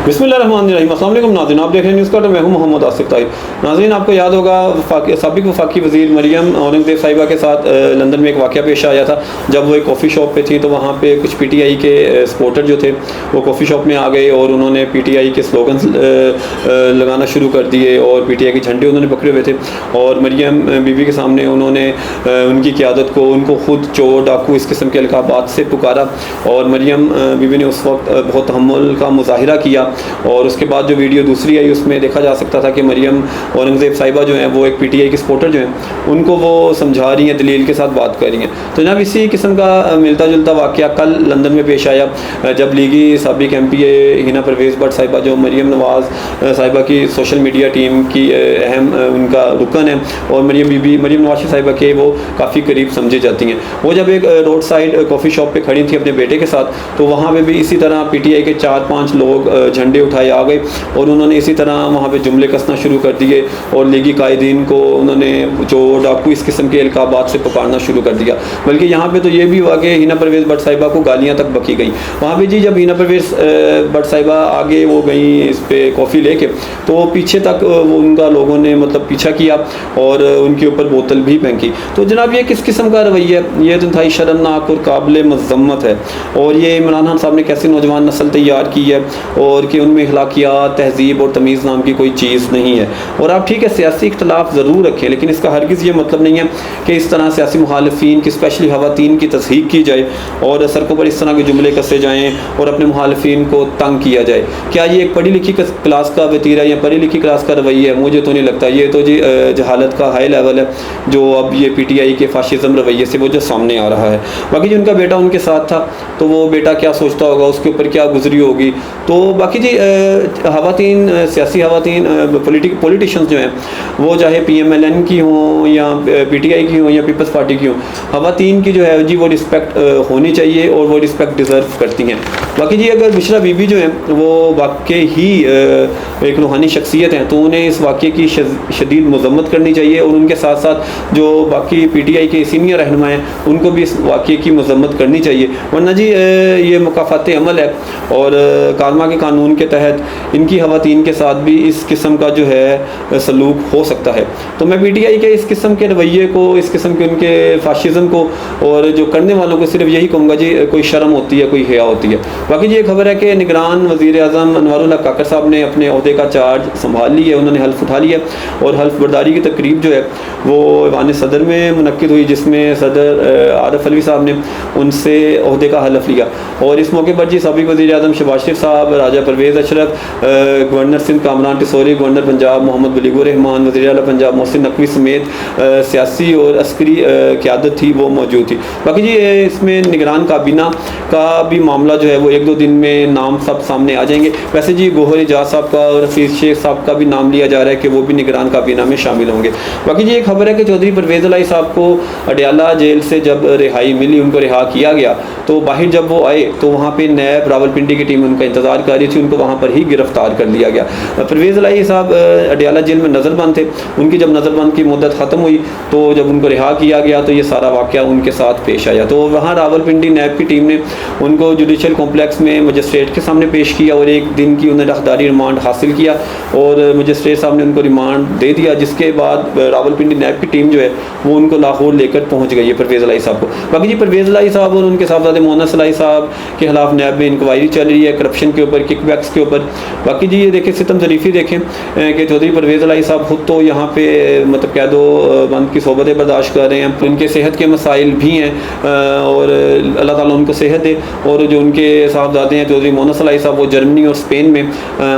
बिस्मिल्लाहिर्रहमानिर्रहीम। अस्सलाम वालेकुम नाज़रीन, आप देख रहे हैं न्यूज़ कट। मैं हूं मोहम्मद आसिफ ताहिर। नाज़रीन, आपको याद होगा साबिक वफाकी वज़ीर मरियम औरंगज़ेब साहिबा के साथ लंदन में एक वाक़या पेश आया था। जब वो एक कॉफ़ी शॉप पे थी तो वहाँ पे कुछ पीटीआई के सपोर्टर जो थे वो कॉफ़ी शॉप में आ गए और उन्होंने पीटीआई के स्लोगन्स लगाना शुरू कर दिए और पीटीआई के झंडे उन्होंने पकड़े हुए थे और मरियम बीबी के सामने उन्होंने उनकी क़यादत को, उनको खुद चोर डाकू इस किस्म के अलक़ाबात से पुकारा और मरियम बीबी ने उस वक्त बहुत तहम्मुल का मुज़ाहिरा किया। और उसके बाद जो वीडियो दूसरी आई उसमें देखा जा सकता था कि मरियम औरंगज़ेब साहिबा जो हैं वो एक पीटीआई के सपोर्टर जो हैं उनको वो समझा रही हैं, दलील के साथ बात कर रही हैं। तो जनाब इसी किस्म का मिलता जुलता वाक़या कल लंदन में पेश आया जब लीगी साबिक MPA हिना परवेज़ भट्ट साहिबा जो मरियम नवाज़ साहिबा की सोशल मीडिया टीम की अहम उनका रुकन है और मरियम बीबी मरियम नवाज़ साहिबा के वो काफ़ी करीब समझी जाती हैं। वो जब एक रोड साइड कॉफ़ी शॉप पर खड़ी थी अपने बेटे के साथ तो वहाँ पर भी इसी तरह पीटीआई के 4-5 लोग झंडे उठाए आ गए और उन्होंने इसी तरह वहाँ पे जुमले कसना शुरू कर दिए और लीगी कायदीन को उन्होंने जो डाकू इस किस्म के अलक़ाबात से पुकारना शुरू कर दिया। बल्कि यहाँ पे तो ये भी हुआ कि हिना परवेज़ भट्ट साहिबा को गालियाँ तक बकी गई वहाँ पे जी। जब हिना परवेज़ भट्ट साहिबा आगे वो गई इस पर कॉफ़ी लेके तो पीछे तक वो उनका लोगों ने मतलब पीछा किया और उनके ऊपर बोतल भी फेंकी। तो जनाब ये किस किस्म का रवैया है? ये तो इंतहाई शर्मनाक और काबिल मज़म्मत है। और ये इमरान खान साहब ने कैसी नौजवान नस्ल तैयार की है और कि उनमें अखलाकियात, तहज़ीब और तमीज़ नाम की कोई चीज़ नहीं है। और आप ठीक है सियासी इख्तलाफ ज़रूर रखें लेकिन इसका हरगिज़ ये मतलब नहीं है कि इस तरह सियासी मुखालिफिन की स्पेशली ख़वातीन की तज़हीक की जाए और सड़कों पर इस तरह के जुमले कसे जाएँ और अपने मुखालिफिन को तंग किया जाए। क्या ये एक पढ़ी लिखी क्लास का वतीरा या पढ़ी लिखी क्लास का रवैया है? मुझे तो नहीं लगता। ये तो जी जहालत का हाई लेवल है जो अब ये पीटीआई के फाशिज़म रवैये से वो जो सामने आ रहा है। बाकी जो उनका बेटा उनके साथ था तो वो बेटा क्या सोचता होगा, उसके ऊपर क्या गुजरी होगी। तो बाकी जी ख़वातीन, सियासी ख़वातीन, पॉलिटिशियंस जो हैं वो चाहे PMLN की हों या PTI की हों या पीपल्स पार्टी की हों, ख़वातीन की जो है जी वो रिस्पेक्ट होनी चाहिए और वो रिस्पेक्ट डिज़र्व करती हैं। बाकी जी अगर बुशरा बीबी जो हैं वो वाकई ही एक रूहानी शख्सियत हैं तो उन्हें इस वाक़े की शदीद मज़म्मत करनी चाहिए और उनके साथ साथ जो बाकी PTI के सीनियर रहनुमा हैं उनको भी इस वाक़े की मज़म्मत करनी चाहिए। वरना जी ये मुकाफ़ात अमल है और कारमा के कानून के तहत इनकी ख़वातीन के साथ भी इस किस्म का जो है सलूक हो सकता है। तो मैं PTI के इस किस्म के रवैये को, इस किस्म के उनके फाशिज़म को और जो करने वालों को सिर्फ यही कहूँगा जी कोई शर्म होती है, कोई हया होती है। बाकी जी ये खबर है कि निगरान वज़ीर आज़म अनवरुल हक काकर साहब ने अपने ओहदे का चार्ज संभाल लिया है, उन्होंने हल्फ उठा लिया और हल्फ बर्दारी की तकरीब जो है वो ईवान सदर में मुनक्किद हुई जिसमें सदर आरिफ अलवी साहब ने उनसे ओहदे का हल्फ लिया। और इस मौके पर जी साबिक़ वज़ीर आज़म शहबाज शरीफ साहब, राजा परवेज़ अशरफ, गवर्नर सिंध कामरान टिसोरी, गवर्नर पंजाब मोहम्मद बलीगुर रहमान, वज़ीर आला पंजाब मोहसिन नकवी समेत सियासी और अस्करी क़यादत थी वो मौजूद थी। बाकी जी इसमें निगरान काबीना का भी मामला जो है वो 1-2 दिन में नाम सब सामने आ जाएंगे। वैसे जी गौहर एजाज साहब का और हफीज़ शेख साहब का भी नाम लिया जा रहा है कि वो भी निगरान काबीना में शामिल होंगे। बाकी जी एक खबर है कि चौधरी परवेज़ अलाई साहब को अडयाला जेल से जब रिहाई मिली, उनको रिहा किया गया तो बाहर जब वो आए तो वहाँ पे नैब रावलपिंडी की टीम उनका इंतज़ार कर रही थी, उनको वहाँ पर ही गिरफ्तार कर लिया गया। परवेज़ अलाई साहब अडयाला जेल में नज़रबंद थे, उनकी जब नज़रबंद की मुद्दत ख़त्म हुई तो जब उनको रिहा किया गया तो ये सारा वाक़या उनके साथ पेश आया। तो वहाँ रावलपिंडी नैब की टीम ने उनको जुडिशल कॉम्प्लेक्स में मजिस्ट्रेट के सामने पेश किया और 1 दिन की उन्हें राहदारी रिमांड हासिल किया और मजिस्ट्रेट साहब ने उनको रिमांड दे दिया। जिसके बाद रावलपिंडी नैब की टीम जो है वो उनको लाहौर लेकर पहुँच गई है परवेज़ अलाई साहब को। बाकी जी परवेज़ अलाई साहब और उनके साहबजादे मोहनस अलाई साहब के खिलाफ नैब में इंक्वायरी चल रही है करप्शन के ऊपर, किकबैक्स के ऊपर। बाकी जी ये देखें सितम ज़रीफ़ी देखें कि चौधरी परवेज़ अलाई साहब खुद तो यहाँ पे मतलब कह दो बंद की सोबतें बर्दाश्त कर रहे हैं, उनके सेहत के मसाइल भी हैं और अल्लाह ताला उनको सेहत दे। और जो उनके साहबजादे हैं चौधरी मोहनस अलाई साहब वो जर्मनी और स्पेन में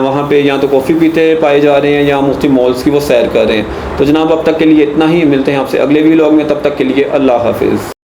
वहाँ पे या तो कॉफ़ी पीते पाए जा रहे हैं या मुख्तलिफ मॉल्स की वो सैर कर रहे हैं। तो जनाब अब तक के लिए इतना ही, मिलते हैं आपसे अगले वीलॉग में, तब तक के लिए अल्लाह हाफिज़।